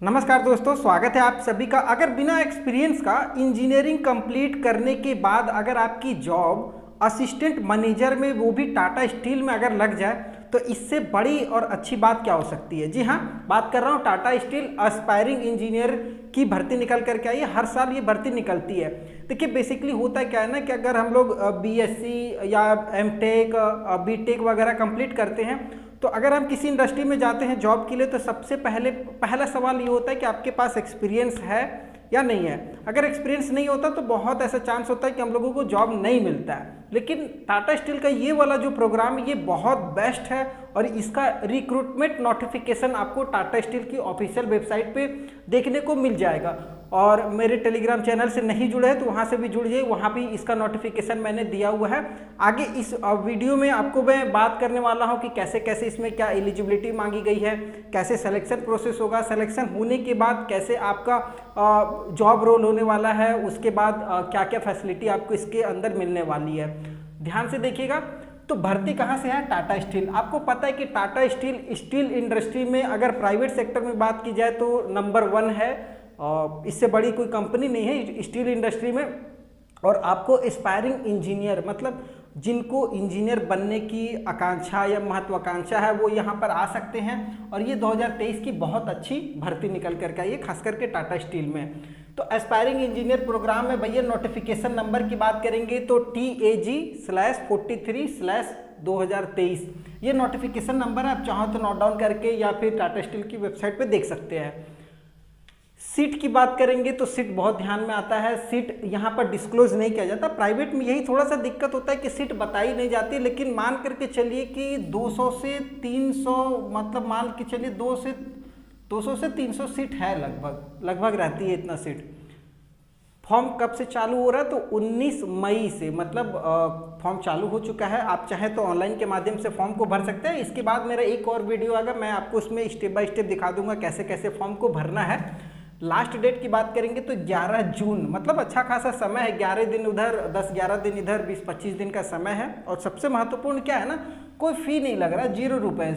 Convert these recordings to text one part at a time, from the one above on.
नमस्कार दोस्तों, स्वागत है आप सभी का। अगर बिना एक्सपीरियंस का इंजीनियरिंग कंप्लीट करने के बाद अगर आपकी जॉब असिस्टेंट मैनेजर में, वो भी टाटा स्टील में अगर लग जाए तो इससे बड़ी और अच्छी बात क्या हो सकती है। जी हाँ, बात कर रहा हूँ टाटा स्टील एस्पायरिंग इंजीनियर की भर्ती निकल करके आई है। हर साल ये भर्ती निकलती है। देखिए बेसिकली होता क्या है ना कि अगर हम लोग बीएससी या एमटेक बीटेक वगैरह कंप्लीट करते हैं तो अगर हम किसी इंडस्ट्री में जाते हैं जॉब के लिए तो सबसे पहला सवाल ये होता है कि आपके पास एक्सपीरियंस है या नहीं है। अगर एक्सपीरियंस नहीं होता तो बहुत ऐसा चांस होता है कि हम लोगों को जॉब नहीं मिलता है। लेकिन टाटा स्टील का ये वाला जो प्रोग्राम है ये बहुत बेस्ट है और इसका रिक्रूटमेंट नोटिफिकेशन आपको टाटा स्टील की ऑफिशियल वेबसाइट पे देखने को मिल जाएगा। और मेरे टेलीग्राम चैनल से नहीं जुड़े हैं तो वहाँ से भी जुड़ जाइए, वहाँ भी इसका नोटिफिकेशन मैंने दिया हुआ है। आगे इस वीडियो में आपको मैं बात करने वाला हूँ कि कैसे कैसे इसमें क्या एलिजिबिलिटी मांगी गई है, कैसे सिलेक्शन प्रोसेस होगा, सिलेक्शन होने के बाद कैसे आपका जॉब रोल होने वाला है, उसके बाद क्या क्या फैसिलिटी आपको इसके अंदर मिलने वाली है। ध्यान से देखिएगा। तो भर्ती कहाँ से है? टाटा स्टील। आपको पता है कि टाटा स्टील इंडस्ट्री में अगर प्राइवेट सेक्टर में बात की जाए तो नंबर 1 है। इससे बड़ी कोई कंपनी नहीं है स्टील इंडस्ट्री में। और आपको एस्पायरिंग इंजीनियर मतलब जिनको इंजीनियर बनने की आकांक्षा या महत्वाकांक्षा है वो यहाँ पर आ सकते हैं। और ये 2023 की बहुत अच्छी भर्ती निकल करके आई है, खास करके टाटा स्टील में। तो एस्पायरिंग इंजीनियर प्रोग्राम में भैया नोटिफिकेशन नंबर की बात करेंगे तो TAG/43/2023 ये नोटिफिकेशन नंबर है। आप चाहो तो नोट डाउन करके या फिर टाटा स्टील की वेबसाइट पे देख सकते हैं। सीट की बात करेंगे तो सीट बहुत ध्यान में आता है। सीट यहाँ पर डिस्क्लोज नहीं किया जाता। प्राइवेट में यही थोड़ा सा दिक्कत होता है कि सीट बताई नहीं जाती, लेकिन मान करके चलिए कि 200 से 300 मतलब मान के चलिए 200 से 300 सीट है, लगभग रहती है इतना सीट। फॉर्म कब से चालू हो रहा है? तो 19 मई से मतलब फॉर्म चालू हो चुका है। आप चाहें तो ऑनलाइन के माध्यम से फॉर्म को भर सकते हैं। इसके बाद मेरा एक और वीडियो आएगा, मैं आपको उसमें स्टेप बाय स्टेप दिखा दूंगा कैसे कैसे फॉर्म को भरना है। लास्ट डेट की बात करेंगे तो 11 जून मतलब अच्छा खासा समय है। 11 दिन उधर 10-11 दिन इधर 20-25 दिन का समय है। और सबसे महत्वपूर्ण क्या है ना, कोई फी नहीं लग रहा, 0 रुपये,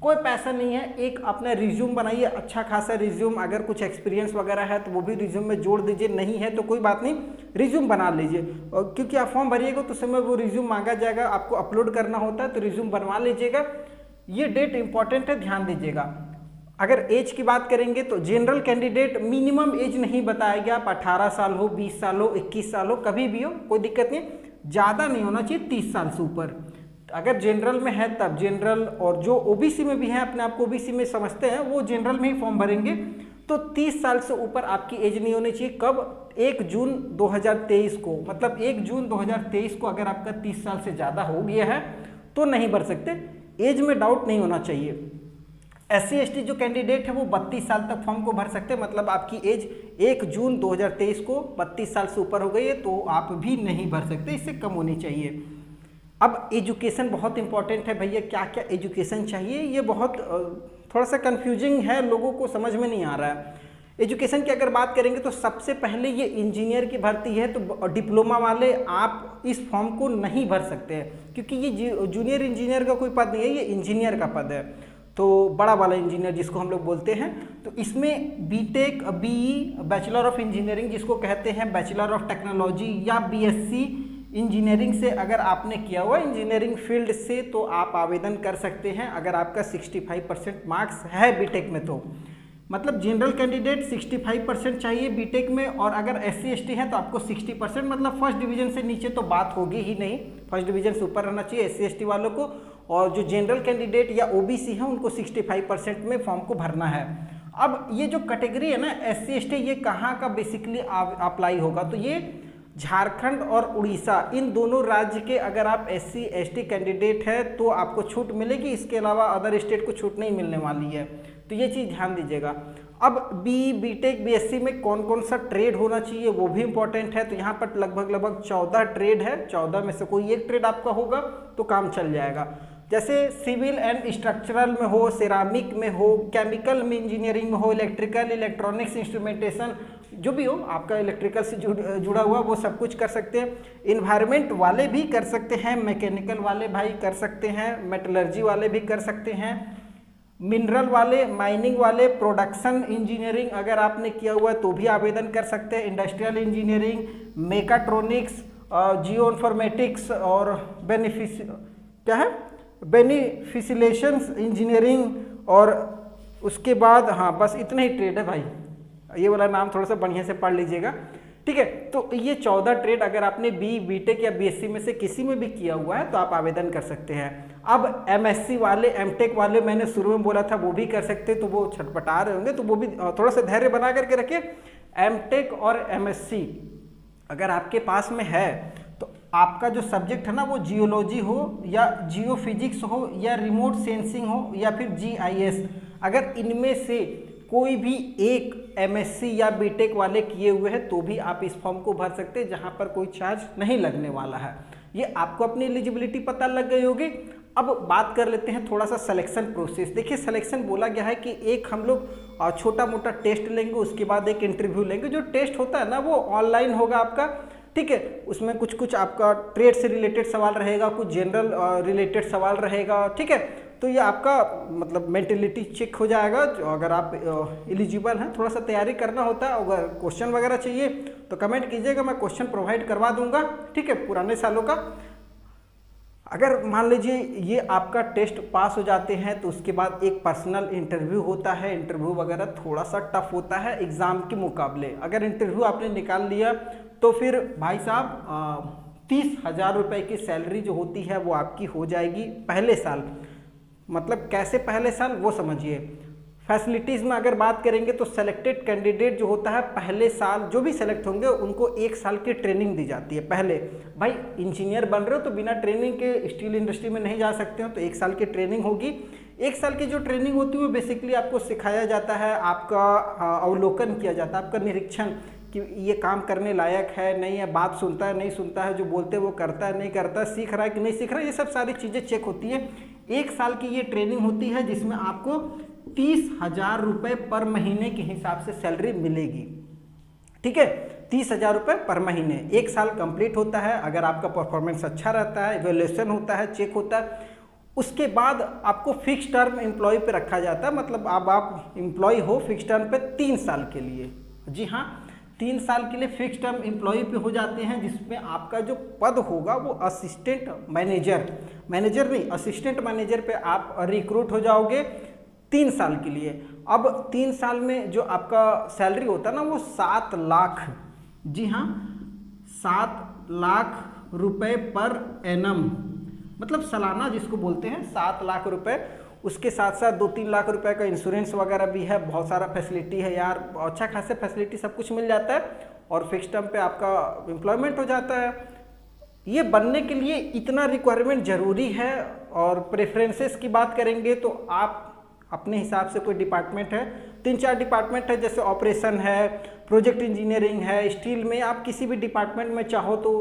कोई पैसा नहीं है। एक अपना रिज्यूम बनाइए, अच्छा खासा रिज्यूम। अगर कुछ एक्सपीरियंस वगैरह है तो वो भी रिज्यूम में जोड़ दीजिए, नहीं है तो कोई बात नहीं, रिज्यूम बना लीजिए। और क्योंकि आप फॉर्म भरिएगा तो उस समय वो रिज्यूम मांगा जाएगा, आपको अपलोड करना होता है तो रिज्यूम बनवा लीजिएगा। ये डेट इंपॉर्टेंट है, ध्यान दीजिएगा। अगर एज की बात करेंगे तो जनरल कैंडिडेट मिनिमम एज नहीं बताया गया, आप 18 साल हो, 20 साल हो, 21 साल हो, कभी भी हो, कोई दिक्कत नहीं। ज़्यादा नहीं होना चाहिए 30 साल से ऊपर। अगर जनरल में है तब जनरल, और जो ओबीसी में भी है, अपने आप को ओबीसी में समझते हैं, वो जनरल में ही फॉर्म भरेंगे। तो 30 साल से ऊपर आपकी एज नहीं होनी चाहिए। कब? 1 जून 2023 को, मतलब 1 जून 2023 को अगर आपका 30 साल से ज़्यादा हो गया है तो नहीं भर सकते। एज में डाउट नहीं होना चाहिए। SC/ST जो कैंडिडेट है वो 32 साल तक फॉर्म को भर सकते हैं। मतलब आपकी एज 1 जून 2023 को 32 साल से ऊपर हो गई है तो आप भी नहीं भर सकते, इससे कम होनी चाहिए। अब एजुकेशन बहुत इंपॉर्टेंट है भैया, क्या क्या एजुकेशन चाहिए, ये बहुत थोड़ा सा कंफ्यूजिंग है, लोगों को समझ में नहीं आ रहा है। एजुकेशन की अगर बात करेंगे तो सबसे पहले ये इंजीनियर की भर्ती है तो डिप्लोमा वाले आप इस फॉर्म को नहीं भर सकते हैं, क्योंकि ये जूनियर इंजीनियर का कोई पद नहीं है, ये इंजीनियर का पद है। तो बड़ा वाला इंजीनियर जिसको हम लोग बोलते हैं, तो इसमें BTech, BE, bachelor of engineering जिसको कहते हैं, बैचलर ऑफ टेक्नोलॉजी या बीएससी इंजीनियरिंग से अगर आपने किया हुआ इंजीनियरिंग फील्ड से तो आप आवेदन कर सकते हैं। अगर आपका 65% मार्क्स है बीटेक में तो मतलब जनरल कैंडिडेट 65% चाहिए बीटेक में। और अगर SC/ST है तो आपको 60% मतलब फर्स्ट डिवीजन से नीचे तो बात होगी ही नहीं, फर्स्ट डिवीजन से ऊपर रहना चाहिए SC/ST वालों को। और जो जनरल कैंडिडेट या ओबीसी है उनको 65% में फॉर्म को भरना है। अब ये जो कैटेगरी है ना SC/ST, ये कहाँ का बेसिकली अप्लाई होगा? तो ये झारखंड और उड़ीसा, इन दोनों राज्य के अगर आप SC/ST कैंडिडेट है तो आपको छूट मिलेगी। इसके अलावा अदर स्टेट को छूट नहीं मिलने वाली है, तो ये चीज़ ध्यान दीजिएगा। अब बीटेक बीएससी में कौन कौन सा ट्रेड होना चाहिए वो भी इंपॉर्टेंट है। तो यहाँ पर लगभग 14 ट्रेड है, 14 में से कोई एक ट्रेड आपका होगा तो काम चल जाएगा। जैसे सिविल एंड स्ट्रक्चरल में हो, सिरामिक में हो, केमिकल में इंजीनियरिंग में हो, इलेक्ट्रिकल, इलेक्ट्रॉनिक्स, इंस्ट्रूमेंटेशन, जो भी हो आपका इलेक्ट्रिकल से जुड़ा हुआ वो सब कुछ कर सकते हैं। इन्वायरमेंट वाले भी कर सकते हैं, मैकेनिकल वाले भाई कर सकते हैं, मेटलर्जी वाले भी कर सकते हैं, मिनरल वाले, माइनिंग वाले, प्रोडक्शन इंजीनियरिंग अगर आपने किया हुआ है तो भी आवेदन कर सकते हैं। Industrial engineering, mechatronics, geo informatics और बेनिफिसिलेशंस इंजीनियरिंग। और उसके बाद हाँ बस इतने ही ट्रेड है भाई, ये वाला नाम थोड़ा सा बढ़िया से पढ़ लीजिएगा, ठीक है। तो ये 14 ट्रेड अगर आपने बीटेक या बीएससी में से किसी में भी किया हुआ है तो आप आवेदन कर सकते हैं। अब एमएससी वाले, एमटेक वाले मैंने शुरू में बोला था वो भी कर सकते, तो वो छटपटा रहे होंगे, तो वो भी थोड़ा सा धैर्य बना करके रखिए। एमटेक और एमएससी अगर आपके पास में है तो आपका जो सब्जेक्ट है ना वो जियोलॉजी हो या जियो फिजिक्स हो या रिमोट सेंसिंग हो या फिर जीआईएस, अगर इनमें से कोई भी एक एमएससी या बीटेक वाले किए हुए हैं तो भी आप इस फॉर्म को भर सकते हैं, जहां पर कोई चार्ज नहीं लगने वाला है। ये आपको अपनी एलिजिबिलिटी पता लग गई होगी। अब बात कर लेते हैं थोड़ा सा सिलेक्शन प्रोसेस। देखिए सिलेक्शन बोला गया है कि एक हम लोग छोटा मोटा टेस्ट लेंगे, उसके बाद एक इंटरव्यू लेंगे। जो टेस्ट होता है ना वो ऑनलाइन होगा आपका, ठीक है। उसमें कुछ आपका ट्रेड से रिलेटेड सवाल रहेगा, कुछ जनरल रिलेटेड सवाल रहेगा, ठीक है। तो ये आपका मतलब मेंटेलिटी चेक हो जाएगा। अगर आप एलिजिबल हैं, थोड़ा सा तैयारी करना होता है। अगर क्वेश्चन वगैरह चाहिए तो कमेंट कीजिएगा, मैं क्वेश्चन प्रोवाइड करवा दूंगा, ठीक है, पुराने सालों का। अगर मान लीजिए ये आपका टेस्ट पास हो जाते हैं तो उसके बाद एक पर्सनल इंटरव्यू होता है। इंटरव्यू वगैरह थोड़ा सा टफ होता है एग्ज़ाम के मुकाबले। अगर इंटरव्यू आपने निकाल लिया तो फिर भाई साहब 30,000 रुपये की सैलरी जो होती है वो आपकी हो जाएगी पहले साल। मतलब कैसे पहले साल वो समझिए। फैसिलिटीज़ में अगर बात करेंगे तो सेलेक्टेड कैंडिडेट जो होता है पहले साल जो भी सेलेक्ट होंगे उनको 1 साल की ट्रेनिंग दी जाती है। पहले भाई इंजीनियर बन रहे हो तो बिना ट्रेनिंग के स्टील इंडस्ट्री में नहीं जा सकते हो, तो 1 साल की ट्रेनिंग होगी। 1 साल की जो ट्रेनिंग होती है वो बेसिकली आपको सिखाया जाता है, आपका अवलोकन किया जाता है, आपका निरीक्षण कि ये काम करने लायक है नहीं है, बात सुनता है नहीं सुनता है, जो बोलते हैं वो करता है नहीं करता, सीख रहा है कि नहीं सीख रहा है, ये सब सारी चीज़ें चेक होती है। 1 साल की ये ट्रेनिंग होती है जिसमें आपको 30,000 रुपये पर महीने के हिसाब से सैलरी मिलेगी, ठीक है। 30,000 रुपये पर महीने। 1 साल कंप्लीट होता है। अगर आपका परफॉर्मेंस अच्छा रहता है, इवैल्यूएशन होता है, चेक होता है, उसके बाद आपको फिक्स टर्म एम्प्लॉय पे रखा जाता है। मतलब अब आप एम्प्लॉय हो फिक्स टर्म पे 3 साल के लिए। जी हाँ, 3 साल के लिए फिक्स टर्म एम्प्लॉय पे हो जाते हैं, जिसमें आपका जो पद होगा वो असिस्टेंट मैनेजर नहीं असिस्टेंट मैनेजर पे आप रिक्रूट हो जाओगे 3 साल के लिए। अब 3 साल में जो आपका सैलरी होता है ना वो 7 लाख, जी हाँ 7 लाख रुपए पर एनम, मतलब सालाना जिसको बोलते हैं 7 लाख रुपए। उसके साथ साथ 2-3 लाख रुपए का इंश्योरेंस वगैरह भी है, बहुत सारा फैसिलिटी है यार, अच्छा खासा फैसिलिटी सब कुछ मिल जाता है और फिक्स टर्म पे आपका एम्प्लॉयमेंट हो जाता है। ये बनने के लिए इतना रिक्वायरमेंट ज़रूरी है। और प्रेफरेंसेस की बात करेंगे तो आप अपने हिसाब से कोई डिपार्टमेंट है, 3-4 डिपार्टमेंट है, जैसे ऑपरेशन है, प्रोजेक्ट इंजीनियरिंग है, स्टील में, आप किसी भी डिपार्टमेंट में चाहो तो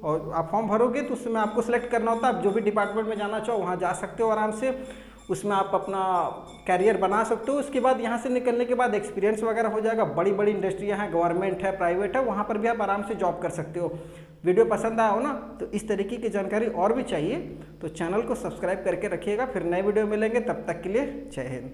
और आप फॉर्म भरोगे तो उसमें आपको सेलेक्ट करना होता है। आप जो भी डिपार्टमेंट में जाना चाहो वहाँ जा सकते हो आराम से, उसमें आप अपना कैरियर बना सकते हो। उसके बाद यहाँ से निकलने के बाद एक्सपीरियंस वगैरह हो जाएगा। बड़ी बड़ी इंडस्ट्रियाँ हैं, गवर्नमेंट है, प्राइवेट है, वहाँ पर भी आप आराम से जॉब कर सकते हो। वीडियो पसंद आया हो ना तो इस तरीके की जानकारी और भी चाहिए तो चैनल को सब्सक्राइब करके रखिएगा। फिर नए वीडियो मिलेंगे, तब तक के लिए जय हिंद।